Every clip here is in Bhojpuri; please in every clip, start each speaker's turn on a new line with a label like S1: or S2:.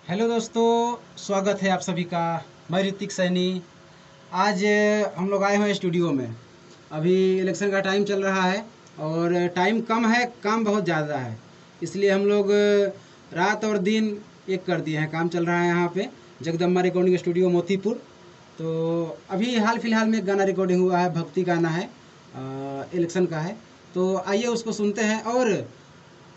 S1: हेलो दोस्तों, स्वागत है आप सभी का। मैं ऋतिक सैनी। आज हम लोग आए हुए हैं स्टूडियो में। अभी इलेक्शन का टाइम चल रहा है और टाइम कम है, काम बहुत ज़्यादा है। इसलिए हम लोग रात और दिन एक कर दिए हैं। काम चल रहा है यहाँ पे जगदम्बा रिकॉर्डिंग स्टूडियो मोतीपुर। तो अभी हाल फिलहाल में एक गाना रिकॉर्डिंग हुआ है, भक्ति गाना है, इलेक्शन का है। तो आइए उसको सुनते हैं और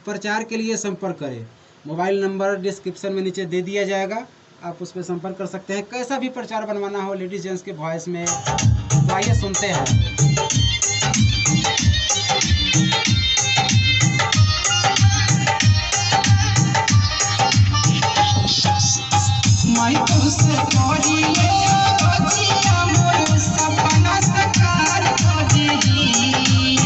S1: प्रचार के लिए संपर्क करें। मोबाइल नंबर डिस्क्रिप्शन में नीचे दे दिया जाएगा, आप उस पर संपर्क कर सकते हैं। कैसा भी प्रचार बनवाना हो लेडीज जेंट्स के वॉइस में, तो आइए सुनते हैं।
S2: मैं तुझसे कहिए बचिया मोर सपना साकार कर देही।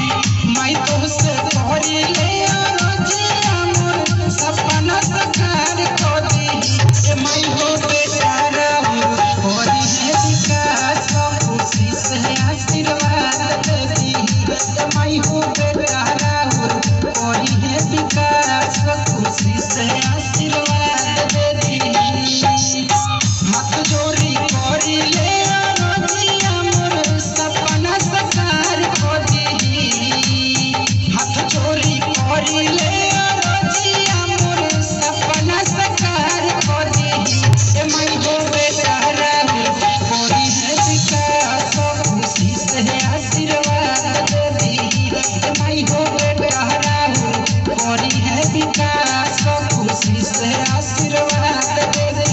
S2: मैं तुझसे कहिए बचिया मोर सपना साकार कर देही। मैं हो बेटा रहू होरी है विकास खुशी से आशीर्वाद दे दी। मैं हो बेटा रहू होरी है विकास खुशी से आशीर्वाद दे दी। हाथ जोड़ी करी ले रजिया मोर सपना साकार कर देही। हाथ जोड़ी करी ले रजिया मोर सपना साकार कर देही। मैं हो बेटा रहू होरी है विकास खुशी से आशीर्वाद दे दी। मैं हो बेटा रहू होरी है विकास खुशी से आशीर्वाद दे दी।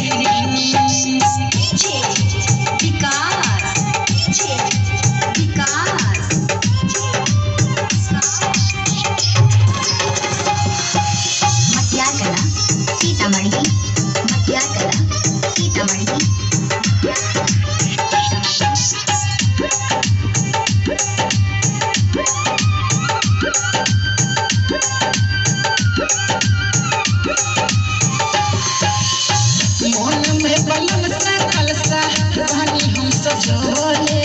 S2: मन में बलल सा कलसा कहानी हम सजोले।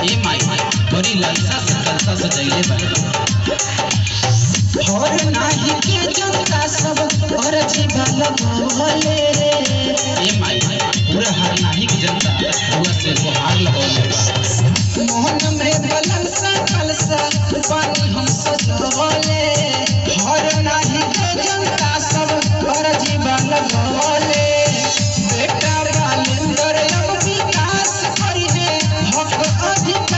S3: ए माई तोरी लालसा से कलसा सजैले बा।
S2: और नाही के जनता सब और जीवन बोले।
S3: ए माई पूरा हर नाही की जनता हुआ से गुहार लगौले बा।
S2: मन में बलल सा कलसा कहानी हम सजोले।